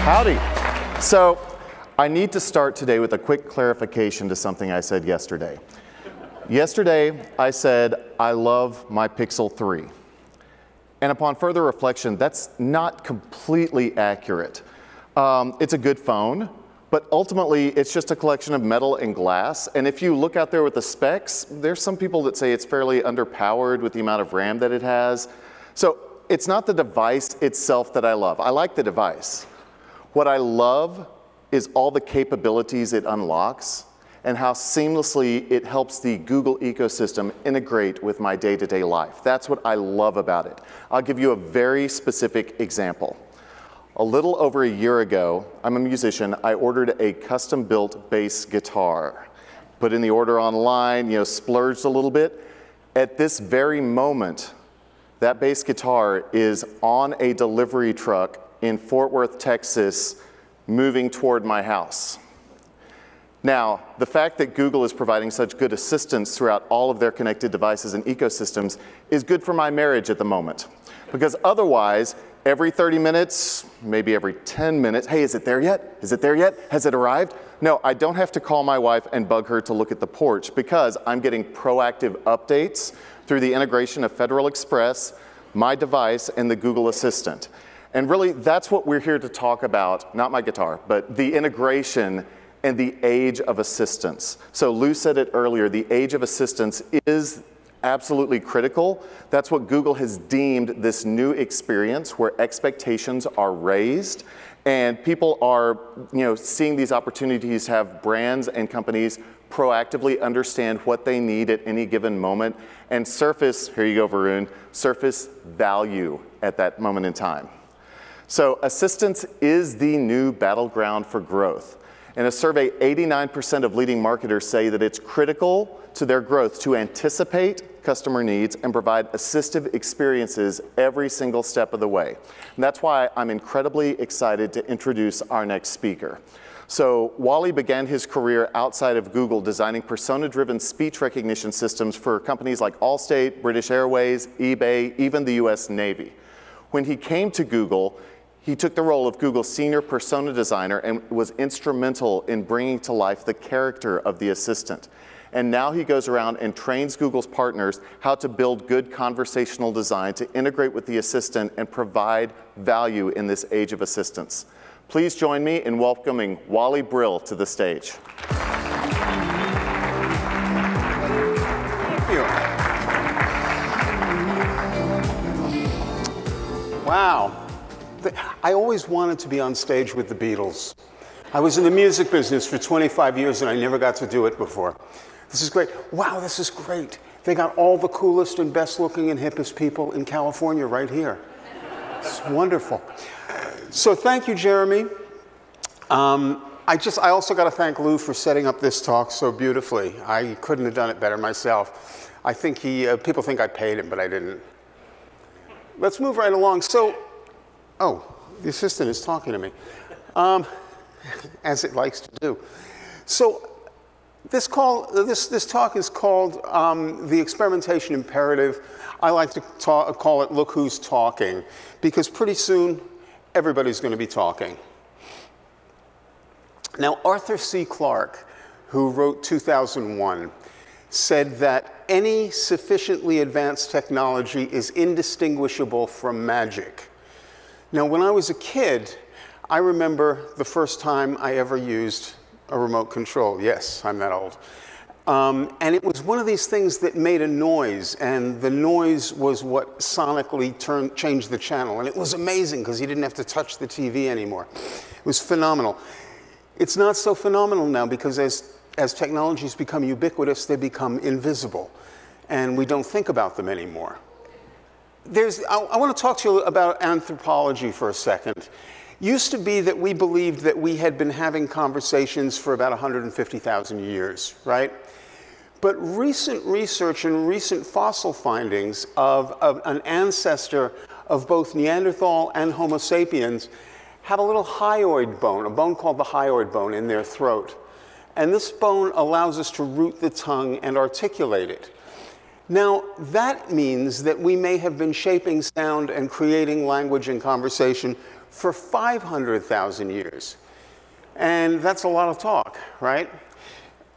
Howdy. So I need to start today with a quick clarification to something I said yesterday. Yesterday, I said, I love my Pixel 3. And upon further reflection, that's not completely accurate. It's a good phone, but ultimately, it's just a collection of metal and glass. And if you look out there with the specs, there's some people that say it's fairly underpowered with the amount of RAM that it has. So it's not the device itself that I love. I like the device. What I love is all the capabilities it unlocks and how seamlessly it helps the Google ecosystem integrate with my day-to-day life. That's what I love about it. I'll give you a very specific example. A little over a year ago, I'm a musician, I ordered a custom-built bass guitar. Put in the order online, splurged a little bit. At this very moment, that bass guitar is on a delivery truck in Fort Worth, Texas, moving toward my house. Now, the fact that Google is providing such good assistance throughout all of their connected devices and ecosystems is good for my marriage at the moment. Because otherwise, every 30 minutes, maybe every 10 minutes, hey, is it there yet? Is it there yet? Has it arrived? No, I don't have to call my wife and bug her to look at the porch because I'm getting proactive updates through the integration of Federal Express, my device, and the Google Assistant. And really, that's what we're here to talk about, not my guitar, but the integration and the age of assistance. So Lou said it earlier, the age of assistance is absolutely critical. That's what Google has deemed this new experience where expectations are raised and people are seeing these opportunities to have brands and companies proactively understand what they need at any given moment and surface, here you go Varun, surface value at that moment in time. So assistance is the new battleground for growth. In a survey, 89% of leading marketers say that it's critical to their growth to anticipate customer needs and provide assistive experiences every single step of the way. And that's why I'm incredibly excited to introduce our next speaker. So Wally began his career outside of Google designing persona-driven speech recognition systems for companies like Allstate, British Airways, eBay, even the US Navy. When he came to Google, he took the role of Google's senior persona designer and was instrumental in bringing to life the character of the assistant. And now he goes around and trains Google's partners how to build good conversational design to integrate with the assistant and provide value in this age of assistance. Please join me in welcoming Wally Brill to the stage. Thank you. Wow. I always wanted to be on stage with the Beatles. I was in the music business for 25 years and I never got to do it before. This is great. Wow, this is great. They got all the coolest and best looking and hippest people in California right here. It's wonderful. So thank you, Jeremy. I also got to thank Lou for setting up this talk so beautifully. I couldn't have done it better myself. I think people think I paid him, but I didn't. Let's move right along. So, oh, the assistant is talking to me, as it likes to do. So this talk is called the Experimentation Imperative. I like to call it Look Who's Talking, because pretty soon, everybody's going to be talking. Now, Arthur C. Clarke, who wrote 2001, said that any sufficiently advanced technology is indistinguishable from magic. Now, when I was a kid, I remember the first time I ever used a remote control. Yes, I'm that old. And it was one of these things that made a noise, and the noise was what sonically changed the channel. And it was amazing, because you didn't have to touch the TV anymore. It was phenomenal. It's not so phenomenal now, because as technologies become ubiquitous, they become invisible, and we don't think about them anymore. I want to talk to you about anthropology for a second. Used to be that we believed that we had been having conversations for about 150,000 years, right? But recent research and recent fossil findings of an ancestor of both Neanderthal and Homo sapiens have a little hyoid bone, a bone called the hyoid bone, in their throat. And this bone allows us to root the tongue and articulate it. Now, that means that we may have been shaping sound and creating language and conversation for 500,000 years. And that's a lot of talk, right?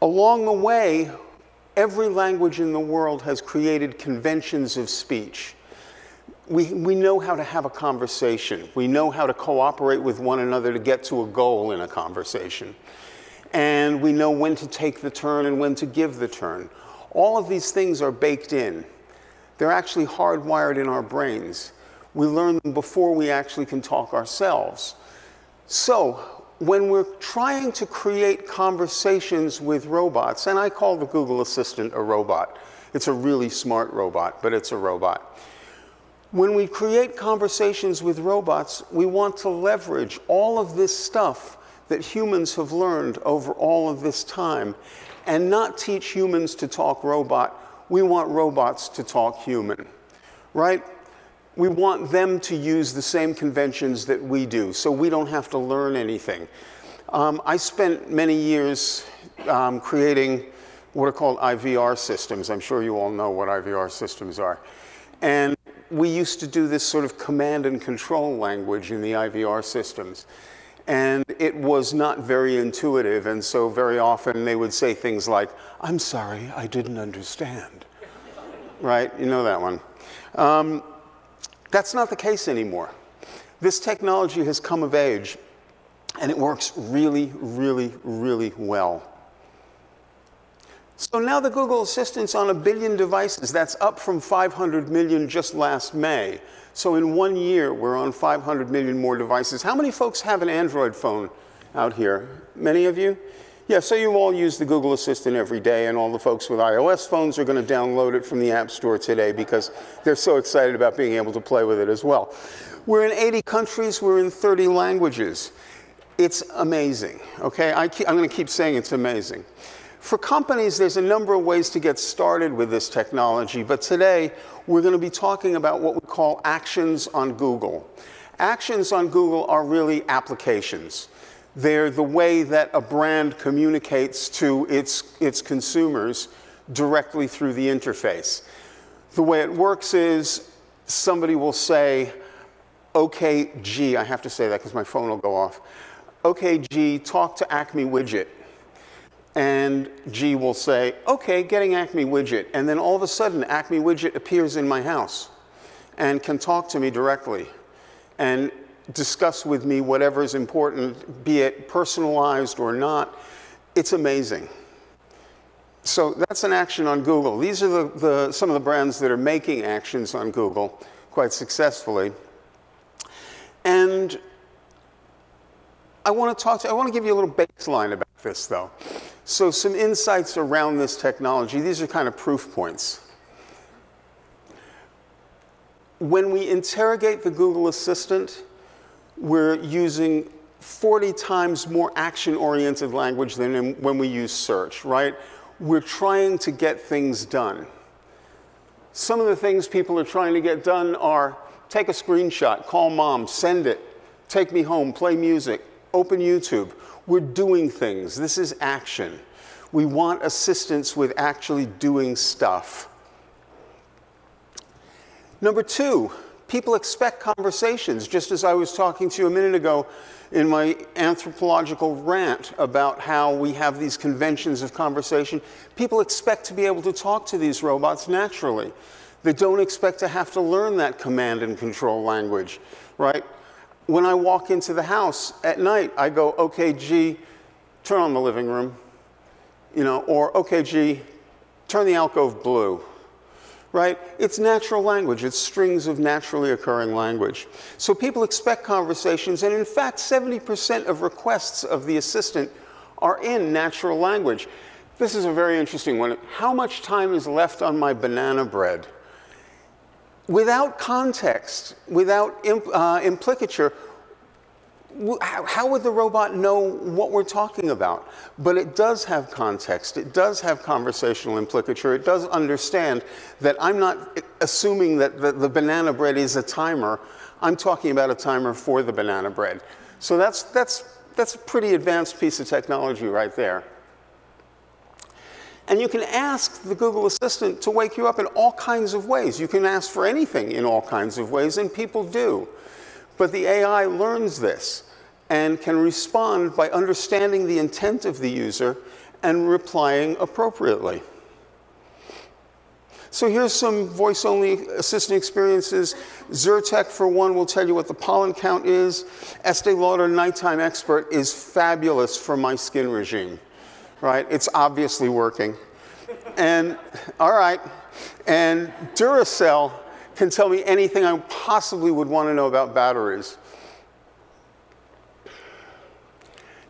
Along the way, every language in the world has created conventions of speech. We know how to have a conversation. We know how to cooperate with one another to get to a goal in a conversation. And we know when to take the turn and when to give the turn. All of these things are baked in. They're actually hardwired in our brains. We learn them before we actually can talk ourselves. So when we're trying to create conversations with robots, and I call the Google Assistant a robot. It's a really smart robot, but it's a robot. When we create conversations with robots, we want to leverage all of this stuff that humans have learned over all of this time and not teach humans to talk robot. We want robots to talk human, right? We want them to use the same conventions that we do, so we don't have to learn anything. I spent many years creating what are called IVR systems. I'm sure you all know what IVR systems are. And we used to do this sort of command and control language in the IVR systems. And it was not very intuitive, and so very often they would say things like, "I'm sorry, I didn't understand." Right? You know that one. That's not the case anymore. This technology has come of age, and it works really, really, really well. So now the Google Assistant's on 1 billion devices. That's up from 500 million just last May. So in 1 year, we're on 500 million more devices. How many folks have an Android phone out here? Many of you? Yeah, so you all use the Google Assistant every day, and all the folks with iOS phones are going to download it from the App Store today because they're so excited about being able to play with it as well. We're in 80 countries. We're in 30 languages. It's amazing, okay? I'm going to keep saying it's amazing. For companies, there's a number of ways to get started with this technology, but today we're going to be talking about what we call actions on Google. Actions on Google are really applications. They're the way that a brand communicates to its consumers directly through the interface. The way it works is somebody will say, "Okay, G," I have to say that because my phone will go off. "Okay, G, talk to Acme Widget." And G will say, "Okay, getting Acme Widget." And then all of a sudden, Acme Widget appears in my house and can talk to me directly and discuss with me whatever is important, be it personalized or not. It's amazing. So that's an action on Google. These are some of the brands that are making actions on Google quite successfully. And I want to give you a little baseline about this, though. So some insights around this technology. These are kind of proof points. When we interrogate the Google Assistant, we're using 40 times more action-oriented language than when we use search, right? We're trying to get things done. Some of the things people are trying to get done are take a screenshot, call mom, send it, take me home, play music, open YouTube. We're doing things. This is action. We want assistance with actually doing stuff. Number two, people expect conversations. Just as I was talking to you a minute ago in my anthropological rant about how we have these conventions of conversation, people expect to be able to talk to these robots naturally. They don't expect to have to learn that command and control language, right? When I walk into the house at night, I go, "Okay, G, turn on the living room," you know, or "Okay, G, turn the alcove blue," right? It's natural language. It's strings of naturally occurring language. So people expect conversations, and in fact, 70% of requests of the assistant are in natural language. This is a very interesting one. How much time is left on my banana bread? Without context, without implicature, how would the robot know what we're talking about? But it does have context. It does have conversational implicature. It does understand that I'm not assuming that the banana bread is a timer. I'm talking about a timer for the banana bread. So that's a pretty advanced piece of technology right there. And you can ask the Google Assistant to wake you up in all kinds of ways. You can ask for anything in all kinds of ways, and people do. But the AI learns this and can respond by understanding the intent of the user and replying appropriately. So here's some voice-only assistant experiences. Zyrtec, for one, will tell you what the pollen count is. Estee Lauder Nighttime Expert is fabulous for my skin regime, right? It's obviously working. And, all right, and Duracell can tell me anything I possibly would want to know about batteries.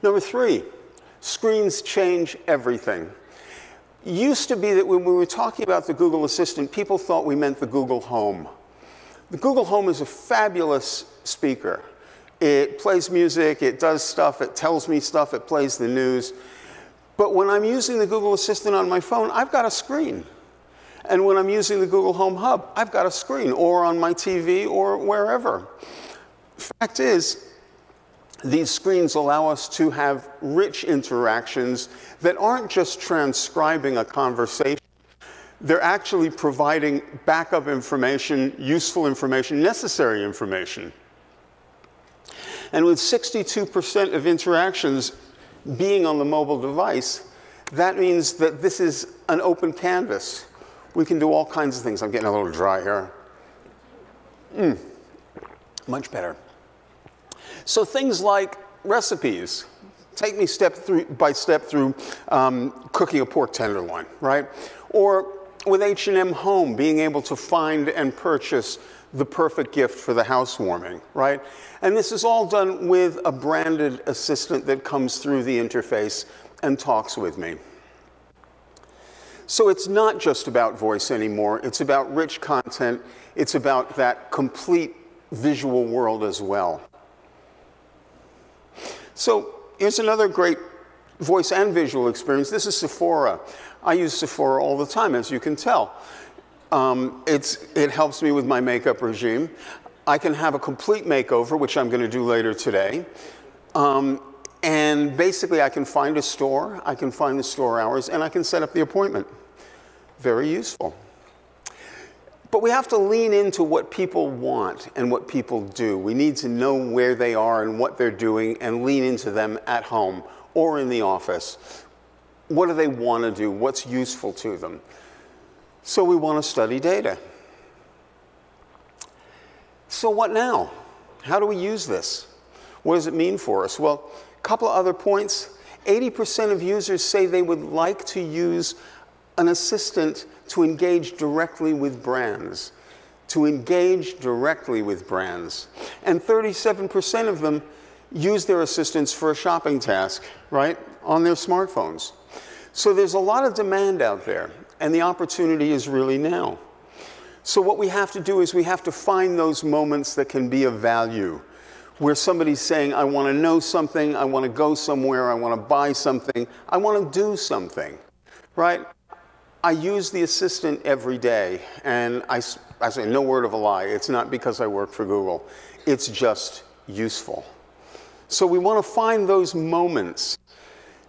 Number 3, screens change everything. Used to be that when we were talking about the Google Assistant, people thought we meant the Google Home. The Google Home is a fabulous speaker. It plays music, it does stuff, it tells me stuff, it plays the news. But when I'm using the Google Assistant on my phone, I've got a screen. And when I'm using the Google Home Hub, I've got a screen, or on my TV, or wherever. Fact is, these screens allow us to have rich interactions that aren't just transcribing a conversation. They're actually providing backup information, useful information, necessary information. And with 62% of interactions being on the mobile device, that means that this is an open canvas. We can do all kinds of things. I'm getting a little dry here. Much better. So things like recipes. Take me step by step through cooking a pork tenderloin, right? Or with H&M Home, being able to find and purchase the perfect gift for the housewarming, right? And this is all done with a branded assistant that comes through the interface and talks with me. So it's not just about voice anymore. It's about rich content. It's about that complete visual world as well. So here's another great voice and visual experience. This is Sephora. I use Sephora all the time, as you can tell. It helps me with my makeup regime. I can have a complete makeover, which I'm going to do later today. And basically, I can find a store, I can find the store hours, and I can set up the appointment. Very useful. But we have to lean into what people want and what people do. We need to know where they are and what they're doing and lean into them at home or in the office. What do they want to do? What's useful to them? So we want to study data. So what now? How do we use this? What does it mean for us? Well, a couple of other points. 80% of users say they would like to use an assistant to engage directly with brands. To engage directly with brands. And 37% of them use their assistants for a shopping task, right, on their smartphones. So there's a lot of demand out there, and the opportunity is really now. So what we have to do is we have to find those moments that can be of value, where somebody's saying, I want to know something, I want to go somewhere, I want to buy something, I want to do something, right? I use the assistant every day, and I say no word of a lie. It's not because I work for Google. It's just useful. So we want to find those moments.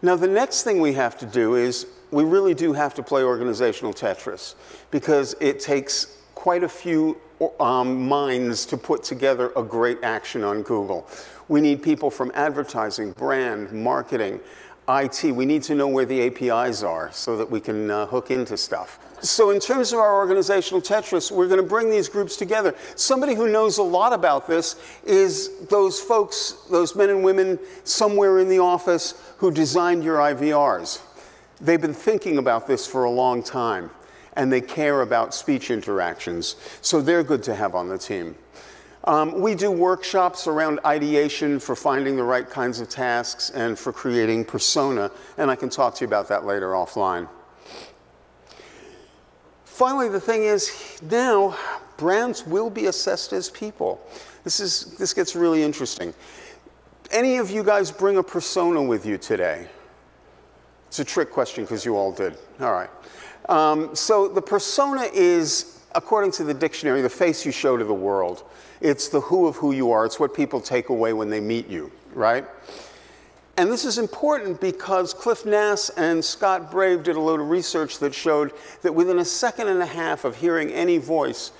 Now, the next thing we have to do is we really do have to play organizational Tetris, because it takes quite a few minds to put together a great action on Google. We need people from advertising, brand, marketing, IT. We need to know where the APIs are so that we can hook into stuff. So in terms of our organizational Tetris, we're going to bring these groups together. Somebody who knows a lot about this is those folks, those men and women somewhere in the office who designed your IVRs. They've been thinking about this for a long time, and they care about speech interactions. So they're good to have on the team. We do workshops around ideation for finding the right kinds of tasks and for creating persona, and I can talk to you about that later offline. Finally, the thing is, now brands will be assessed as people. This gets really interesting. Any of you guys bring a persona with you today? It's a trick question because you all did. All right. So the persona is, according to the dictionary, the face you show to the world. It's the who of who you are. It's what people take away when they meet you, right? And this is important because Cliff Nass and Scott Brave did a load of research that showed that within a second and a half of hearing any voice,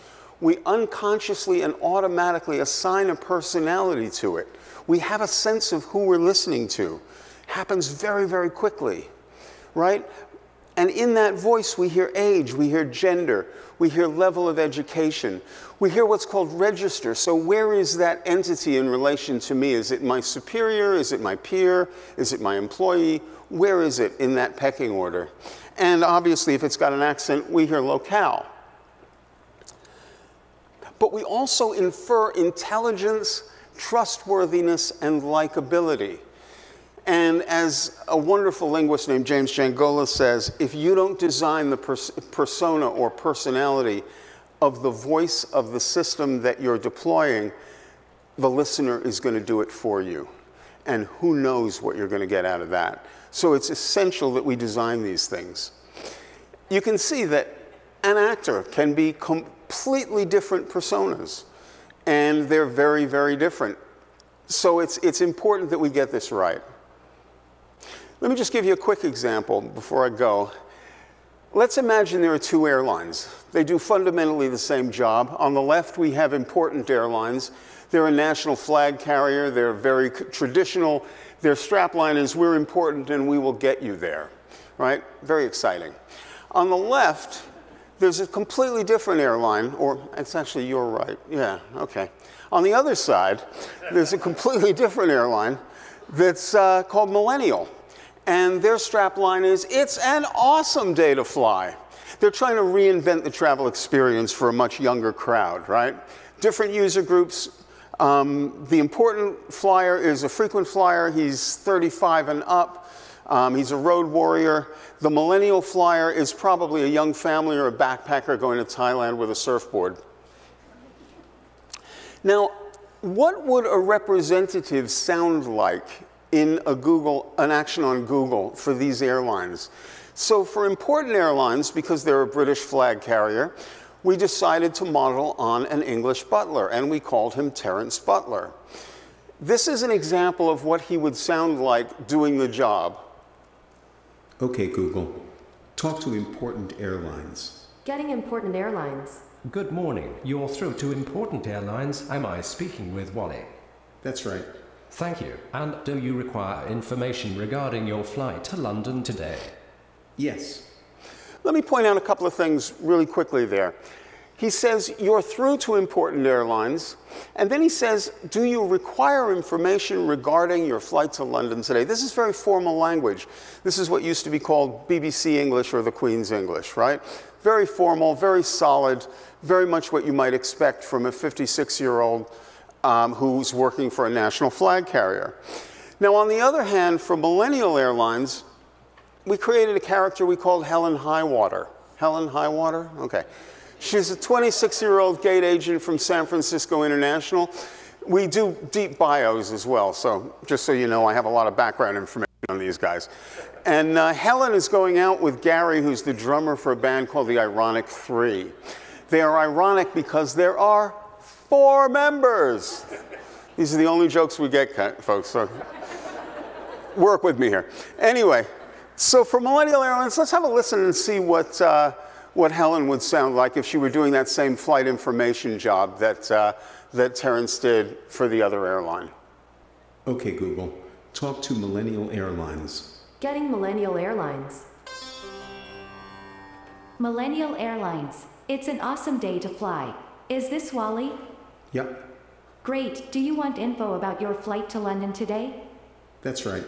we unconsciously and automatically assign a personality to it. We have a sense of who we're listening to. Happens very, very quickly, right? And in that voice, we hear age, we hear gender, we hear level of education. We hear what's called register. So where is that entity in relation to me? Is it my superior? Is it my peer? Is it my employee? Where is it in that pecking order? And obviously, if it's got an accent, we hear locale. But we also infer intelligence, trustworthiness, and likability. And as a wonderful linguist named James Jangola says, if you don't design the persona or personality of the voice of the system that you're deploying, the listener is going to do it for you. And who knows what you're going to get out of that. So it's essential that we design these things. You can see that an actor can be completely different personas. And they're very, very different. So it's important that we get this right. Let me just give you a quick example before I go. Let's imagine there are two airlines. They do fundamentally the same job. On the left, we have Important Airlines. They're a national flag carrier. They're very traditional. Their strapline is, we're important and we will get you there, right? Very exciting. On the left, there's a completely different airline, or it's actually your right. Yeah, okay. On the other side, there's a completely different airline that's called Millennial. And their strapline is, it's an awesome day to fly. They're trying to reinvent the travel experience for a much younger crowd, right? Different user groups. The important flyer is a frequent flyer. He's 35 and up. He's a road warrior. The millennial flyer is probably a young family or a backpacker going to Thailand with a surfboard. Now, what would a representative sound like in an action on Google for these airlines? So for Important Airlines, because they're a British flag carrier, we decided to model on an English butler, and we called him Terence Butler. This is an example of what he would sound like doing the job. Okay, Google, talk to Important Airlines. Getting Important Airlines. Good morning. You're through to Important Airlines. Am I speaking with Wally? That's right. Thank you. And do you require information regarding your flight to London today? Yes. Let me point out a couple of things really quickly there. He says, you're through to Important Airlines. And then he says, do you require information regarding your flight to London today? This is very formal language. This is what used to be called BBC English or the Queen's English, right? Very formal, very solid, very much what you might expect from a 56-year-old who's working for a national flag carrier. Now, on the other hand, for Millennial Airlines, we created a character we called Helen Highwater. Helen Highwater? Okay. She's a 26-year-old gate agent from San Francisco International. We do deep bios as well, so just so you know, I have a lot of background information on these guys. And Helen is going out with Gary, who's the drummer for a band called the Ironic Three. They are ironic because there are 4 members. These are the only jokes we get, folks, so work with me here. Anyway, so for Millennial Airlines, let's have a listen and see what Helen would sound like if she were doing that same flight information job that Terence did for the other airline. Okay, Google, talk to Millennial Airlines. Getting Millennial Airlines. Millennial Airlines. It's an awesome day to fly. Is this Wally? Yep. Great. Do you want info about your flight to London today? That's right.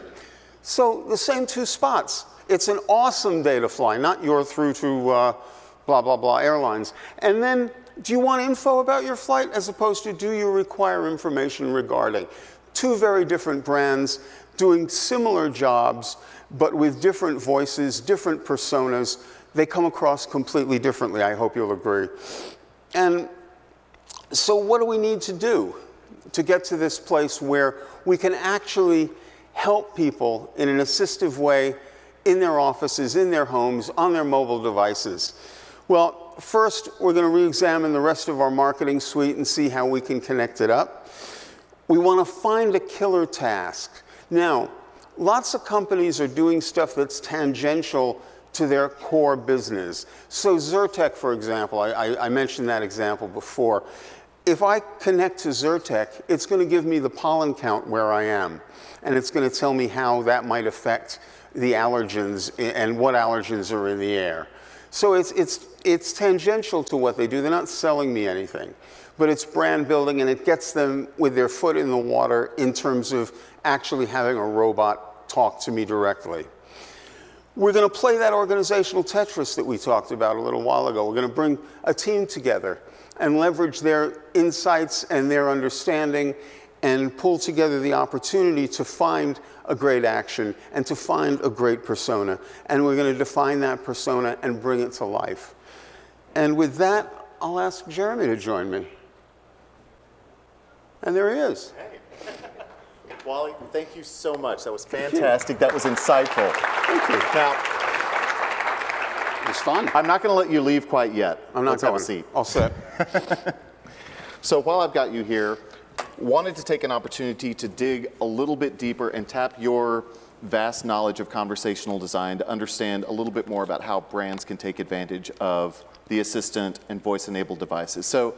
So the same 2 spots. It's an awesome day to fly, not you're through to blah, blah, blah airlines. And then, do you want info about your flight as opposed to do you require information regarding? 2 very different brands doing similar jobs, but with different voices, different personas. They come across completely differently, I hope you'll agree. And so what do we need to do to get to this place where we can actually help people in an assistive way in their offices, in their homes, on their mobile devices? Well, first, we're going to re-examine the rest of our marketing suite and see how we can connect it up. We want to find a killer task. Now, lots of companies are doing stuff that's tangential to their core business. So Zyrtec, for example, I mentioned that example before. If I connect to Zyrtec, it's going to give me the pollen count where I am, and it's going to tell me how that might affect the allergens and what allergens are in the air. So it's tangential to what they do. They're not selling me anything, but it's brand building, and it gets them with their foot in the water in terms of actually having a robot talk to me directly. We're going to play that organizational Tetris that we talked about a little while ago. We're going to bring a team together and leverage their insights and their understanding and pull together the opportunity to find a great action and to find a great persona. And we're going to define that persona and bring it to life. And with that, I'll ask Jeremy to join me. And there he is. Hey. Wally, thank you so much. That was fantastic. That was insightful. Thank you. Now, it was fun. I'm not going to let you leave quite yet. I'm not Let's going. have a seat. I'll sit. So while I've got you here, wanted to take an opportunity to dig a little bit deeper and tap your vast knowledge of conversational design to understand a little bit more about how brands can take advantage of the assistant and voice-enabled devices. So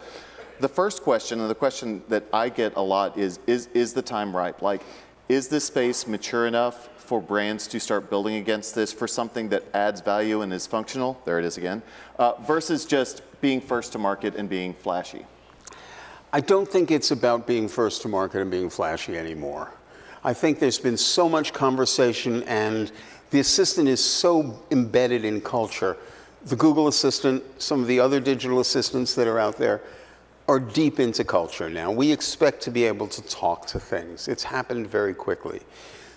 the first question, and the question that I get a lot is the time ripe? Like, is this space mature enough for brands to start building against this for something that adds value and is functional? There it is again. Versus just being first to market and being flashy. I don't think it's about being first to market and being flashy anymore. I think there's been so much conversation, and the assistant is so embedded in culture. The Google Assistant, some of the other digital assistants that are out there, are deep into culture now. We expect to be able to talk to things. It's happened very quickly.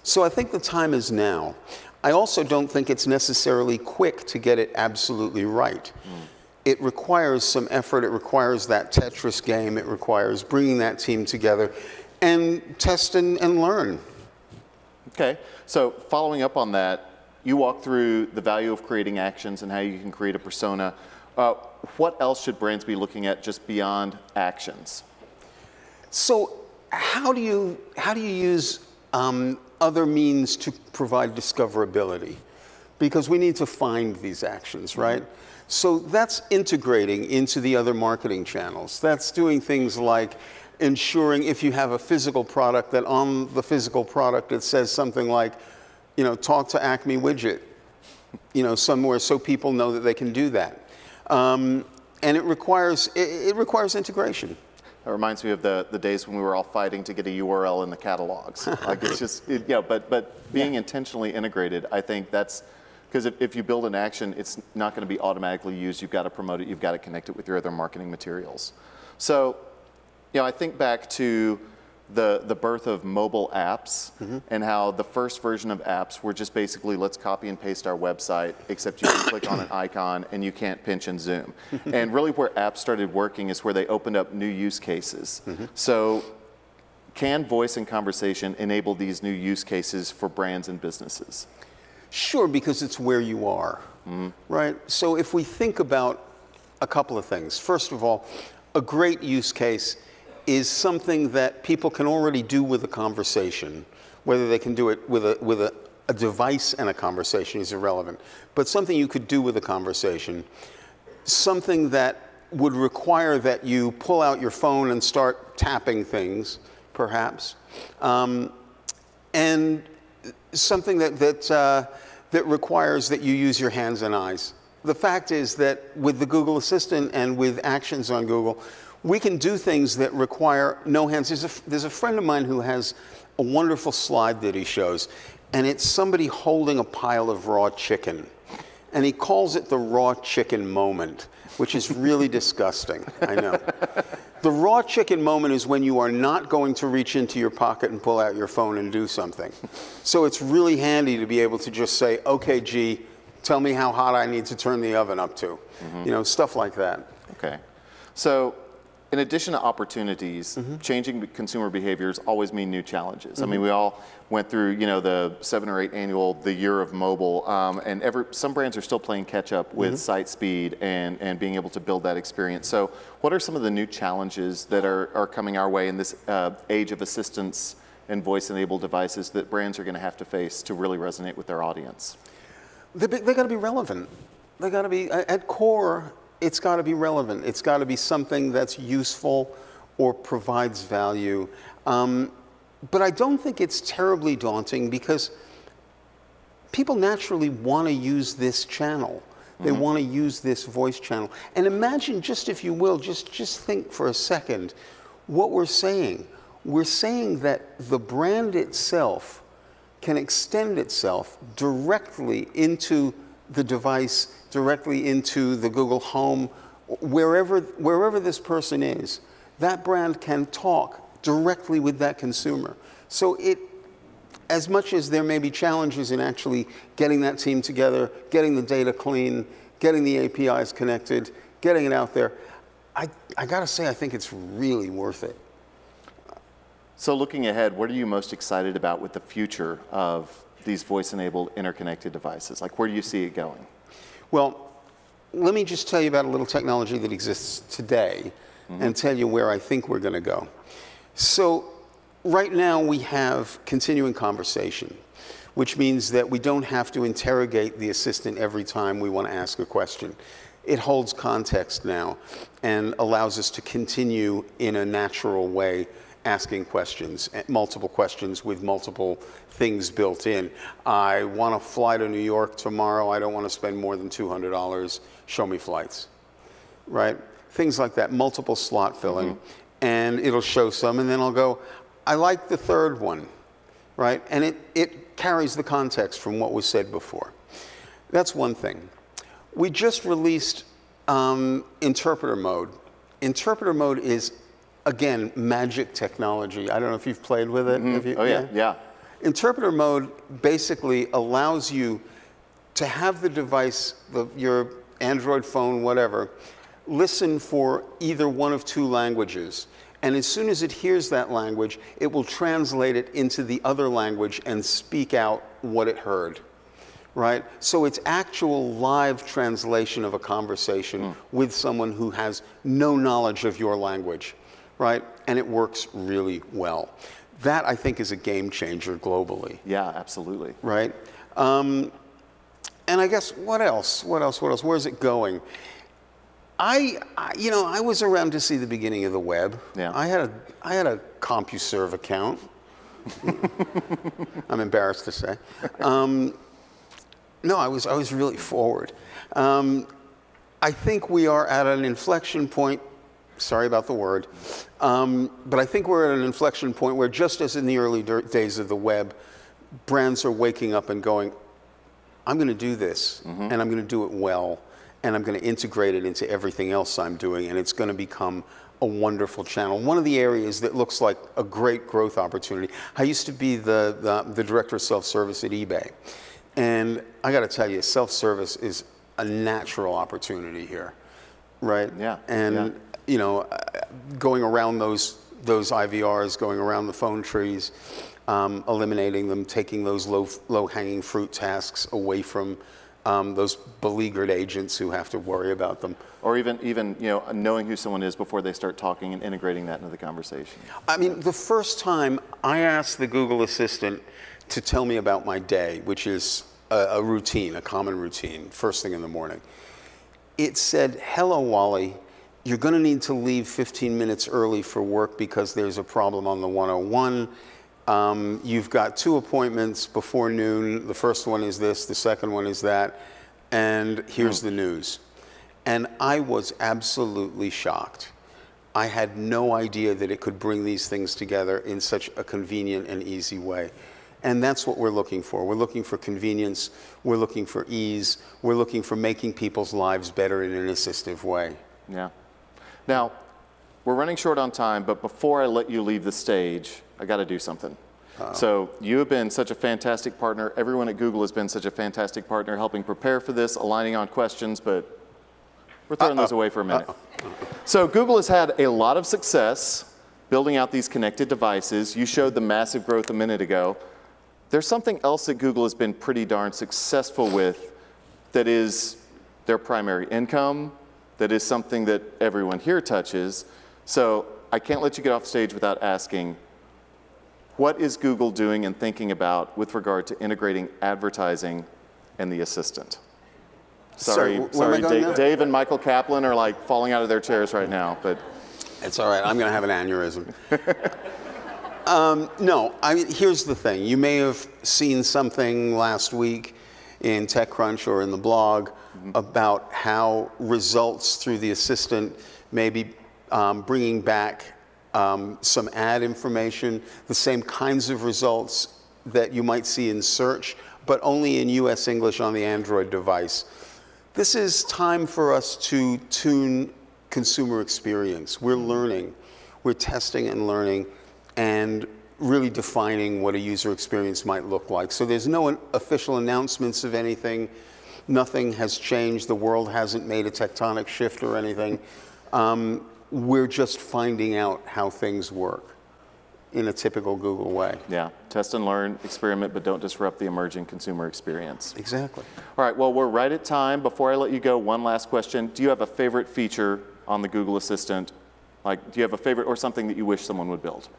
So I think the time is now. I also don't think it's necessarily quick to get it absolutely right. It requires some effort. It requires that Tetris game. It requires bringing that team together and test and learn. Okay, so following up on that, you walk through the value of creating actions and how you can create a persona. What else should brands be looking at just beyond actions? So how do you use other means to provide discoverability? Because we need to find these actions, right? So that's integrating into the other marketing channels. That's doing things like ensuring if you have a physical product that on the physical product it says something like, you know, talk to Acme widget, you know, somewhere so people know that they can do that. And it requires integration. That reminds me of the days when we were all fighting to get a URL in the catalogs. Like it's just, but being intentionally integrated, I think that's, because if you build an action, it's not going to be automatically used. You've got to promote it. You've got to connect it with your other marketing materials. So, you know, I think back to the birth of mobile apps and how the first version of apps were just basically let's copy and paste our website, except you can click on an icon and you can't pinch and zoom. And really where apps started working is where they opened up new use cases. So can voice and conversation enable these new use cases for brands and businesses? Sure, because it's where you are, right? So if we think about a couple of things. First of all, a great use case is something that people can already do with a conversation. Whether they can do it with a device and a conversation is irrelevant, but something you could do with a conversation. Something that would require that you pull out your phone and start tapping things, perhaps. And something that requires that you use your hands and eyes. The fact is that with the Google Assistant and with actions on Google, we can do things that require no hands. There's a friend of mine who has a wonderful slide that he shows, and it's somebody holding a pile of raw chicken. And he calls it the raw chicken moment, which is really disgusting, I know. The raw chicken moment is when you are not going to reach into your pocket and pull out your phone and do something. So it's really handy to be able to just say, okay, G, tell me how hot I need to turn the oven up to. You know, stuff like that. Okay. So in addition to opportunities, changing consumer behaviors always mean new challenges. I mean, we all went through, you know, the 7 or 8 annual, the year of mobile, and some brands are still playing catch up with site speed and being able to build that experience. So what are some of the new challenges that are coming our way in this age of assistance and voice-enabled devices that brands are going to have to face to really resonate with their audience? They got to be relevant. They got to be, at core, it's got to be relevant. It's got to be something that's useful or provides value. But I don't think it's terribly daunting because people naturally want to use this channel. They want to use this voice channel. And imagine, just if you will, just think for a second what we're saying. We're saying that the brand itself can extend itself directly into the device, directly into the Google Home, wherever this person is. That brand can talk directly with that consumer. So as much as there may be challenges in actually getting that team together, getting the data clean, getting the APIs connected, getting it out there, I gotta say, I think it's really worth it. So looking ahead, what are you most excited about with the future of these voice-enabled interconnected devices? Like, where do you see it going? Well, let me just tell you about a little technology that exists today and tell you where I think we're gonna go. So right now we have continuing conversation, which means that we don't have to interrogate the assistant every time we want to ask a question. It holds context now and allows us to continue in a natural way asking questions, multiple questions with multiple things built in. I want to fly to New York tomorrow. I don't want to spend more than $200. Show me flights, right? Things like that, multiple slot filling. And it'll show some, and then I'll go, I like the third one, right? And it carries the context from what was said before. That's one thing. We just released interpreter mode. Interpreter mode is, again, magic technology. I don't know if you've played with it. Have you? Oh, yeah. Interpreter mode basically allows you to have the device, your Android phone, whatever, listen for either one of two languages. And as soon as it hears that language, it will translate it into the other language and speak out what it heard, right? So it's actual live translation of a conversation with someone who has no knowledge of your language, right? And it works really well. That, I think, is a game changer globally. Yeah, absolutely. Right? And I guess, what else? Where's it going? You know, I was around to see the beginning of the web. Yeah. I had a CompuServe account. I'm embarrassed to say. No, I was really forward. I think we are at an inflection point. Sorry about the word, but I think we're at an inflection point where, just as in the early days of the web, brands are waking up and going, I'm going to do this, and I'm going to do it well, and I'm going to integrate it into everything else I'm doing, and it's going to become a wonderful channel. One of the areas that looks like a great growth opportunity, I used to be the director of self-service at eBay, and I got to tell you, self-service is a natural opportunity here, right? Yeah. And you know, going around those IVRs, going around the phone trees, eliminating them, taking those low-hanging fruit tasks away from those beleaguered agents who have to worry about them. Or even you know, knowing who someone is before they start talking and integrating that into the conversation. I mean, the first time I asked the Google Assistant to tell me about my day, which is a routine, a common routine, first thing in the morning, it said, "Hello, Wally. You're going to need to leave 15 minutes early for work because there's a problem on the 101. You've got 2 appointments before noon. The first one is this, the second one is that, and here's the news." And I was absolutely shocked. I had no idea that it could bring these things together in such a convenient and easy way. And that's what we're looking for. We're looking for convenience. We're looking for ease. We're looking for making people's lives better in an assistive way. Yeah. Now, we're running short on time, but before I let you leave the stage, I got to do something. So you have been such a fantastic partner. Everyone at Google has been such a fantastic partner, helping prepare for this, aligning on questions, but we're throwing those away for a minute. So Google has had a lot of success building out these connected devices. You showed the massive growth a minute ago. There's something else that Google has been pretty darn successful with that is their primary income, that is something that everyone here touches. So I can't let you get off stage without asking, what is Google doing and thinking about with regard to integrating advertising and the assistant. Sorry, where am I going now? Dave and Michael Kaplan are like falling out of their chairs right now, but. It's all right, I'm gonna have an aneurysm. No, here's the thing. You may have seen something last week in TechCrunch or in the blog about how results through the assistant may be bringing back some ad information, the same kinds of results that you might see in search, but only in US English on the Android device. This is time for us to tune consumer experience. We're learning, we're testing and learning, and really defining what a user experience might look like. So there's no official announcements of anything. Nothing has changed. The world hasn't made a tectonic shift or anything. We're just finding out how things work in a typical Google way. Yeah, test and learn, experiment, but don't disrupt the emerging consumer experience. Exactly. All right, well, we're right at time. Before I let you go, one last question. Do you have a favorite feature on the Google Assistant? Like, do you have a favorite or something that you wish someone would build?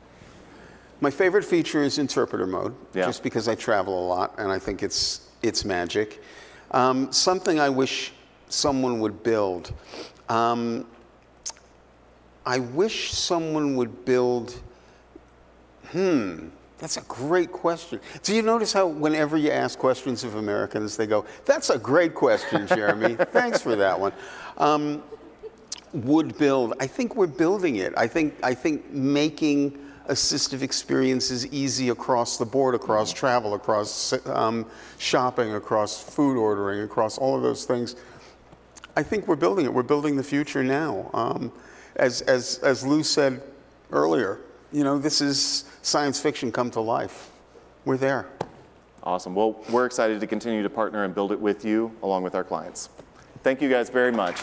My favorite feature is interpreter mode, Yeah. just because I travel a lot and I think it's magic. Something I wish someone would build. I wish someone would build, that's a great question. Do you notice how whenever you ask questions of Americans, they go, that's a great question, Jeremy. Thanks for that one. Would build, I think we're building it. I think making assistive experiences easy across the board, across travel, across shopping, across food ordering, across all of those things. I think we're building it. We're building the future now. As Lou said earlier, you know, this is science fiction come to life. We're there. Awesome. Well, we're excited to continue to partner and build it with you along with our clients. Thank you guys very much.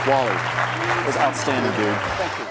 Wally, it was outstanding, dude. Thank you.